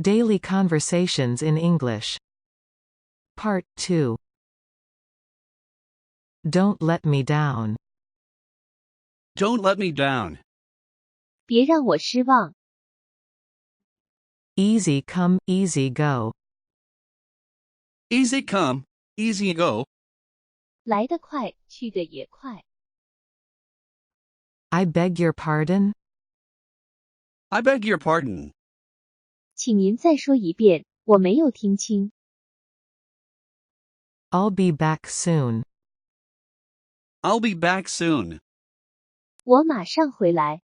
Daily Conversations in English. Part 2. Don't let me down. Don't let me down. 别让我失望。 Easy come, easy go. Easy come, easy go. 来得快，去得也快。 I beg your pardon? I beg your pardon. 请您再说一遍，我没有听清。 I'll be back soon. I'll be back soon. 我马上回来。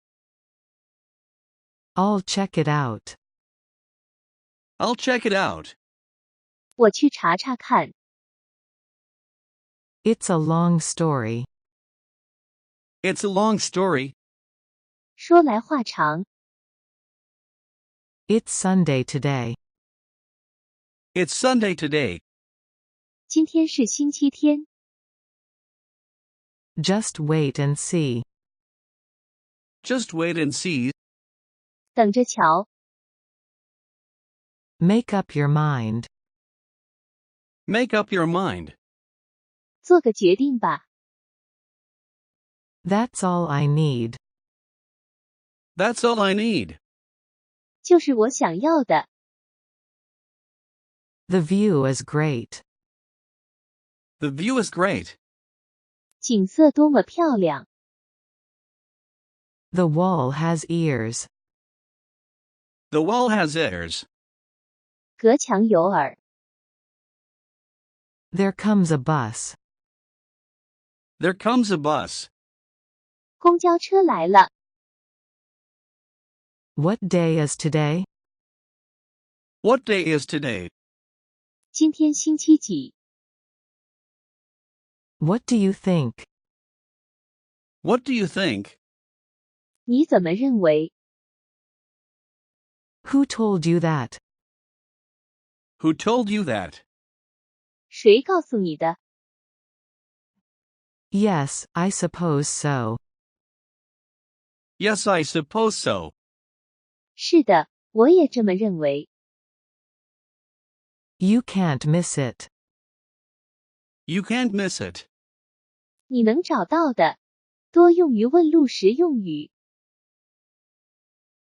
I'll check it out. I'll check it out. 我去查查看。 It's a long story. It's a long story. 说来话长。 It's Sunday today. It's Sunday today. 今天是星期天。 Just wait and see. Just wait and see. 等着瞧。 Make up your mind. Make up your mind. 做个决定吧。 That's all I need. That's all I need. 就是我想要的。 The view is great. The view is great. 景色多么漂亮。 The wall has ears. The wall has ears. 隔墙有耳。 There comes a bus. There comes a bus. 公交车来了。 What day is today? What day is today? 今天星期几？ What do you think? What do you think? 你怎么认为？ Who told you that? Who told you that? 谁告诉你的？ Yes, I suppose so. Yes, I suppose so. 是的，我也这么认为。 You can't miss it. You can't miss it. 你能找到的。多用于问路时用语。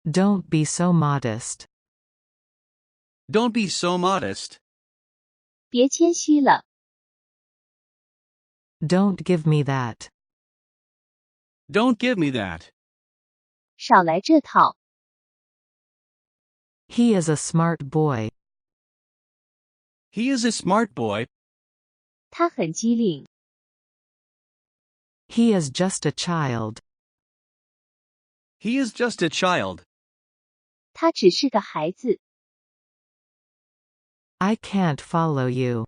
Don't be so modest. Don't be so modest. 别谦虚了。 Don't give me that. Don't give me that. 少来这套。 He is a smart boy. He is a smart boy. 他很机灵。 He is just a child. He is just a child. 他只是个孩子。 I can't follow you.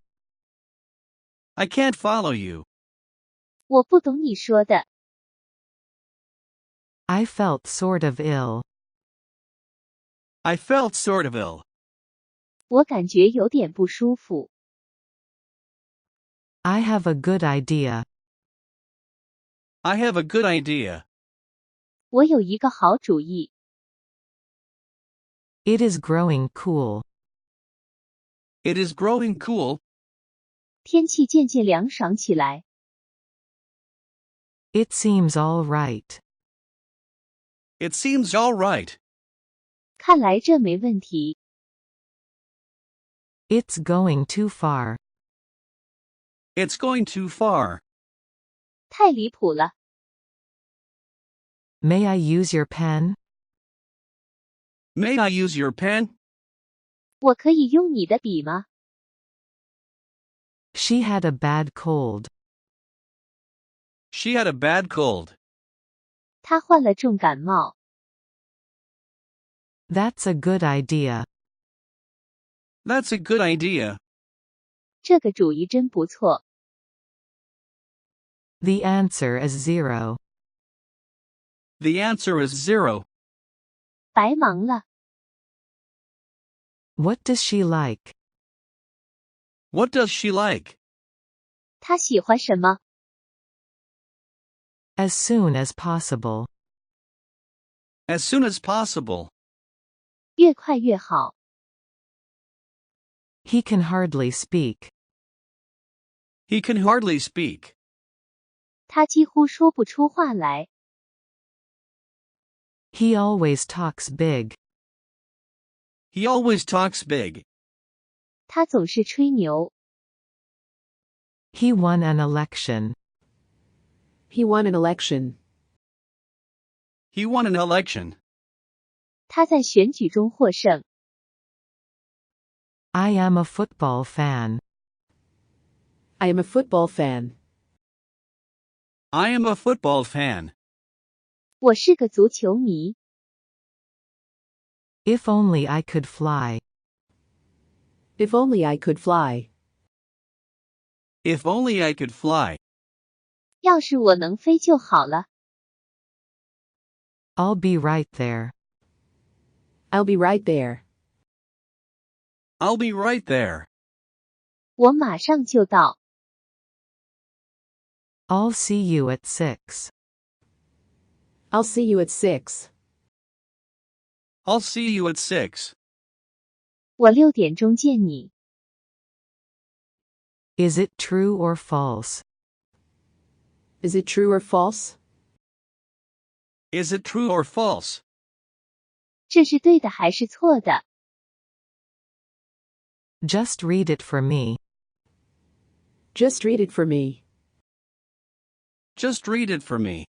I can't follow you. 我不懂你说的。 I felt sort of ill. I felt sort of ill. 我感觉有点不舒服。 I have a good idea. I have a good idea. 我有一个好主意。 It is growing cool. It is growing cool. 天气渐渐凉爽起来。 It seems all right. It seems all right. 看来这没问题。 It's going too far. It's going too far. 太离谱了。 May I use your pen? May I use your pen? 我可以用你的笔吗？ She had a bad cold. She had a bad cold. 他患了重感冒。 That's a good idea. That's a good idea. 这个主意真不错。 The answer is 0. The answer is 0. 白忙了。 What does she like? What does she like? 他喜欢什么？ As soon as possible. As soon as possible. 越快越好。He can hardly speak. He can hardly speak. 他几乎说不出话来。He always talks big. He always talks big. 他总是吹牛。He won an election. He won an election. He won an election. 他在选举中获胜。I am a football fan. I am a football fan. I am a football fan. 我是个足球迷。If only I could fly. If only I could fly. If only I could fly. 要是我能飞就好了。I'll be right there. I'll be right there. I'll be right there. 我马上就到。I'll see you at 6. I'll see you at 6. I'll see you at 6. 我6点钟见你。Is it true or false? Is it true or false? Is it true or false? 这是对的还是错的？ Just read it for me. Just read it for me. Just read it for me.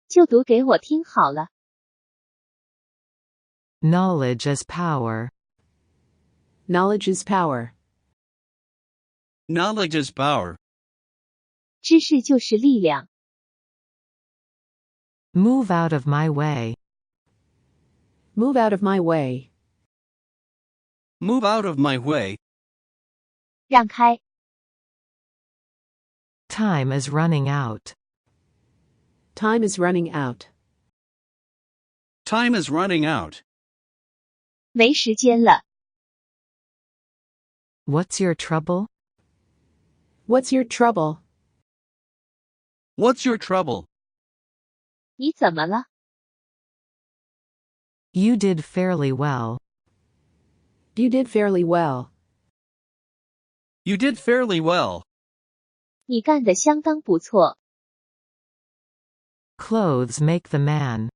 就读给我听好了。Knowledge is power. Knowledge is power. Knowledge is power. 知识就是力量。Move out of my way. Move out of my way. Move out of my way. 让开。Time is running out. Time is running out. Time is running out. 没时间了。 What's your trouble? What's your trouble? What's your trouble? 你怎么了？ You did fairly well. You did fairly well. You did fairly well. 你干得相当不错。 Clothes make the man.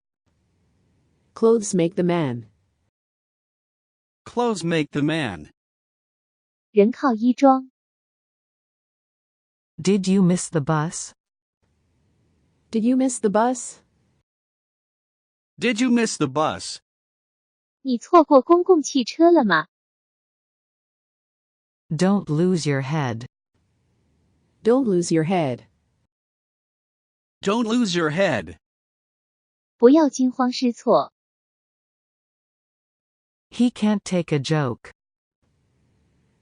Clothes make the man. Clothes make the man. 人靠衣装。 Did you miss the bus? Did you miss the bus? Did you miss the bus? 你错过公共汽车了吗？ Don't lose your head. Don't lose your head. Don't lose your head. 不要惊慌失措。 He can't take a joke.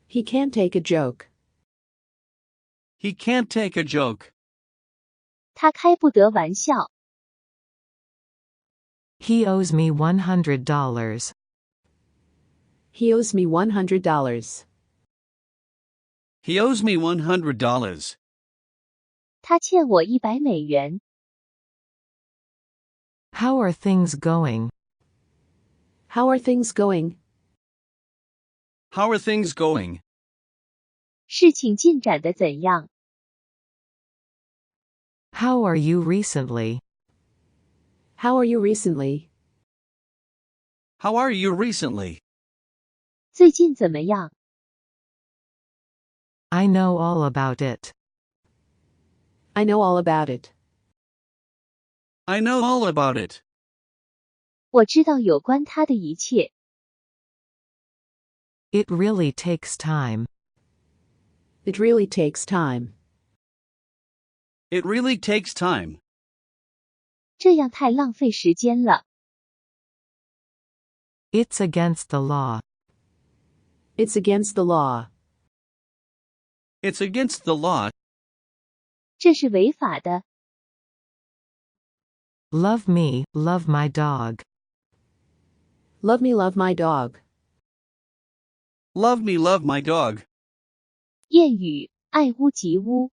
He can't take a joke. He can't take a joke. 他开不得玩笑。 He owes me $100. He owes me $100. He owes me $100. 他欠我$100。 How are things going? How are things going? How are things going? 事情进展得怎样？ How are you recently? How are you recently? How are you recently? 最近怎么样？ I know all about it. I know all about it. I know all about it. 我知道有关他的一切。 It really takes time. It really takes time. It really takes time. 这样太浪费时间了。 It's against the law. It's against the law. It's against the law. 这是违法的。 Love me, love my dog. Love me, love my dog. Love me, love my dog. 谚语：爱屋及乌。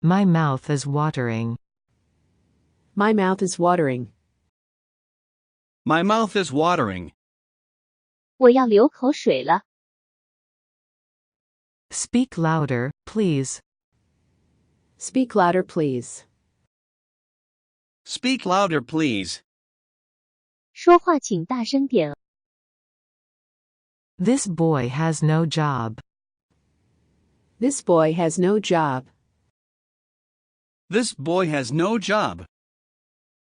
My mouth is watering. My mouth is watering. My mouth is watering. 我要流口水了。Speak louder, please. Speak louder, please. Speak louder, please. 说话请大声点。This boy has no job. This boy has no job. This boy has no job.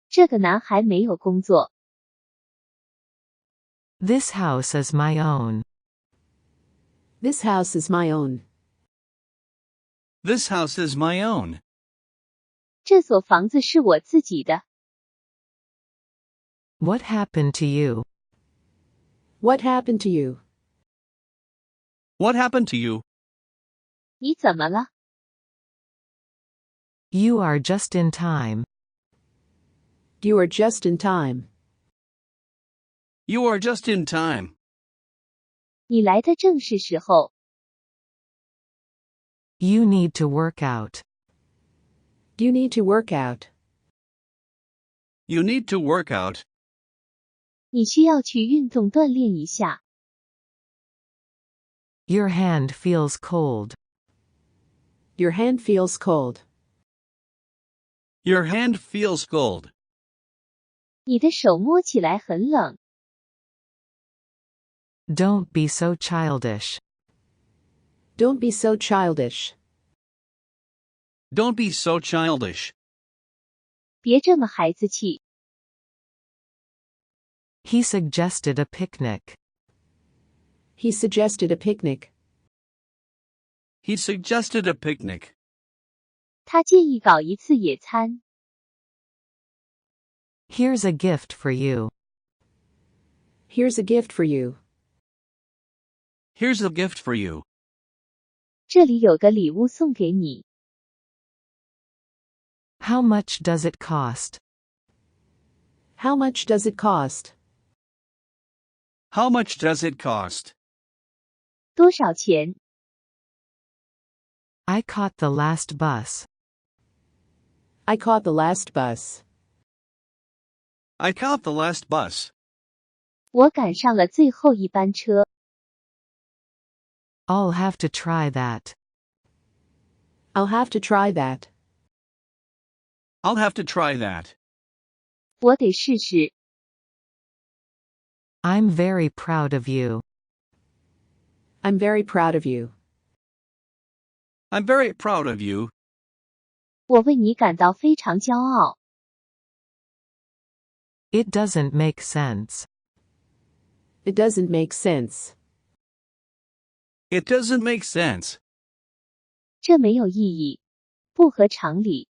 这个男孩没有工作。This house is my own. This house is my own. This house is my own. 这所房子是我自己的。What happened to you? What happened to you? What happened to you? 你怎么了？ You are just in time. You are just in time. You are just in time. 你来的正是时候。You need to work out. You need to work out. You need to work out. 你需要去运动锻炼一下。Your hand feels cold. Your hand feels cold. Your hand feels cold. 你的手摸起来很冷。Don't be so childish. Don't be so childish. Don't be so childish. 别这么孩子气。He suggested a picnic. He suggested a picnic. He suggested a picnic. 他建议搞一次野餐。Here's a gift for you. Here's a gift for you. Here's a gift for you. 这里有个礼物送给你。How much does it cost? How much does it cost? How much does it cost? 多少钱？ I caught the last bus. I caught the last bus. I caught the last bus. 我赶上了最后一班车。I'll have to try that. I'll have to try that. I'll have to try that. 我得试试。I'm very proud of you. I'm very proud of you. I'm very proud of you. 我为你感到非常骄傲。It doesn't make sense. It doesn't make sense. It doesn't make sense. 这没有意义，不合常理。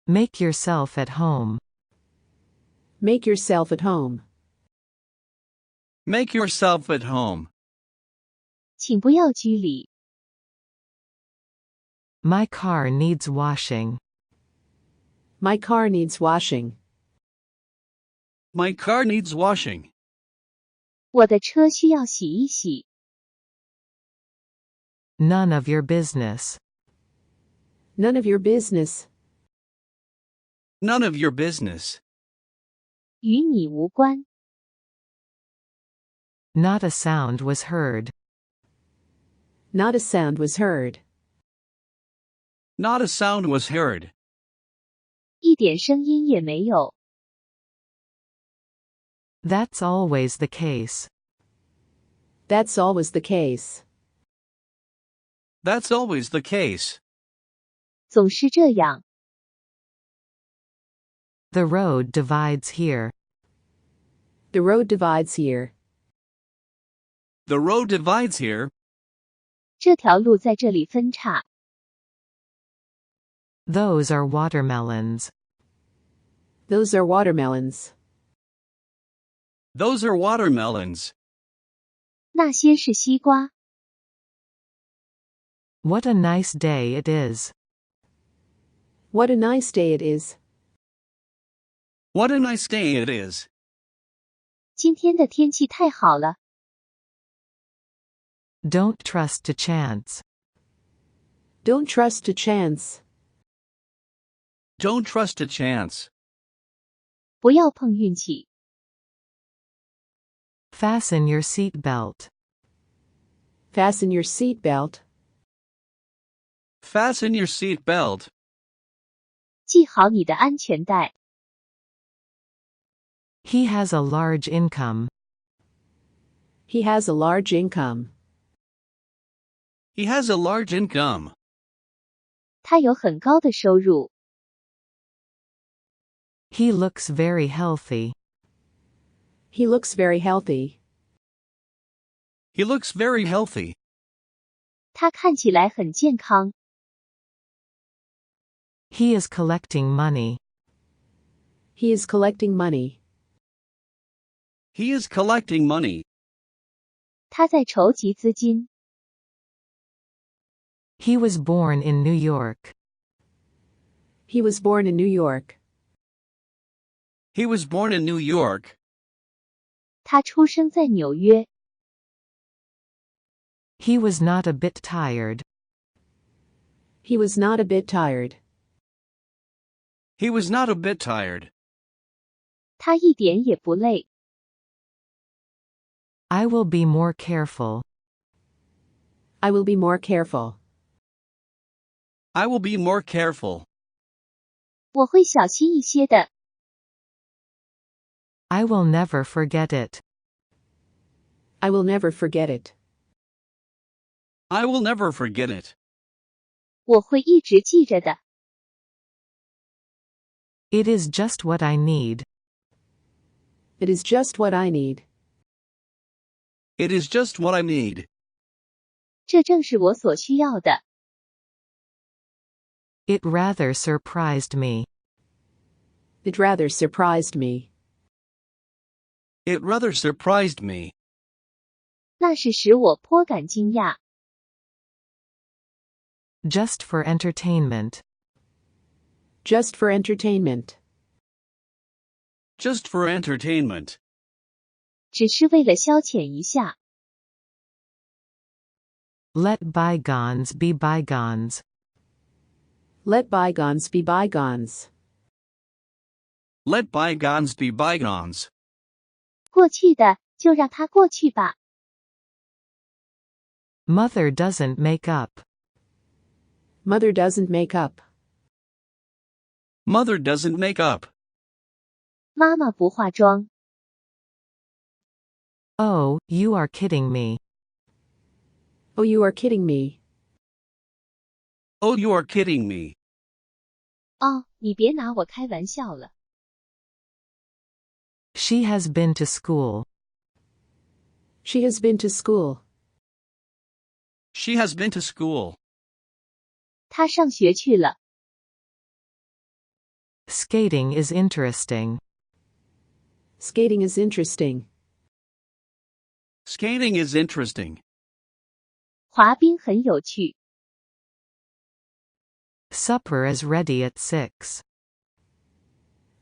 Make yourself at home. Make yourself at home. Make yourself at home. 请不要拘礼。My car needs washing. My car needs washing. My car needs washing. 我的车需要洗一洗。None of your business. None of your business. None of your business. 与你无关。Not a sound was heard. Not a sound was heard. Not a sound was heard. 一点声音也没有。That's always the case. That's always the case. That's always the case. 总是这样。The road divides here. The road divides here. The road divides here. 这条路在这里分叉。Those are watermelons. Those are watermelons. Those are watermelons. 那些是西瓜。What a nice day it is. What a nice day it is. What a nice day it is. 今天的天气太好了。Don't trust to chance. Don't trust to chance. Don't trust a chance. 不要碰运气。Fasten your seat belt. Fasten your seat belt. Fasten your seat belt. 系好你的安全带。He has a large income. He has a large income. He has a large income. 他有很高的收入。He looks very healthy. He looks very healthy. He looks very healthy. 他看起来很健康。He is collecting money. He is collecting money. He is collecting money. 他在筹集资金。He was born in New York. He was born in New York. He was born in New York. 他出生在纽约。He was not a bit tired. He was not a bit tired. He was not a bit tired. 他一点也不累。I will be more careful. I will be more careful. I will be more careful. 我会小心一些的。I will never forget it. I will never forget it. I will never forget it. 我会一直记着的。It is just what I need. It is just what I need. It is just what I need. 这正是我所需要的。It rather surprised me. It rather surprised me. It rather surprised me. 那是使我颇感惊讶。Just for entertainment. Just for entertainment. Just for entertainment. 只是为了消遣一下。Let bygones be bygones. Let bygones be bygones. Let bygones be bygones. 过去的，就让它过去吧。Mother doesn't make up. Mother doesn't make up. Mother doesn't make up. 妈妈不化妆。Oh, you are kidding me. Oh, you are kidding me. Oh, you are kidding me. 哦，你别拿我开玩笑了。She has been to school. She has been to school. She has been to school. 她上学去了。Skating is interesting. Skating is interesting. Skating is interesting. 滑冰很有趣。Supper is ready at 6.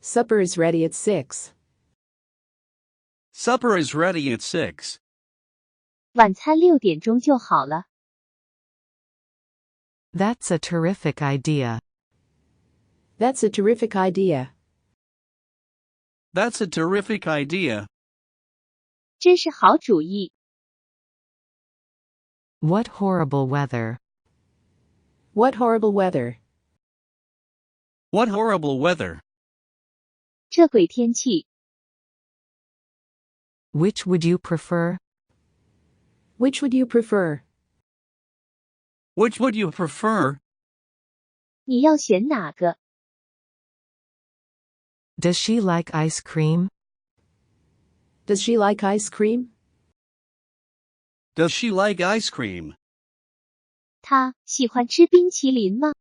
Supper is ready at 6. Supper is ready at 6. 晚餐6点钟就好了。That's a terrific idea. That's a terrific idea. That's a terrific idea. 真是好主意。What horrible weather. What horrible weather. What horrible weather. 这鬼天气。Which would you prefer? Which would you prefer? Which would you prefer? 你要选哪个？ Does she like ice cream? Does she like ice cream? Does she like ice cream? 她喜欢吃冰淇淋吗？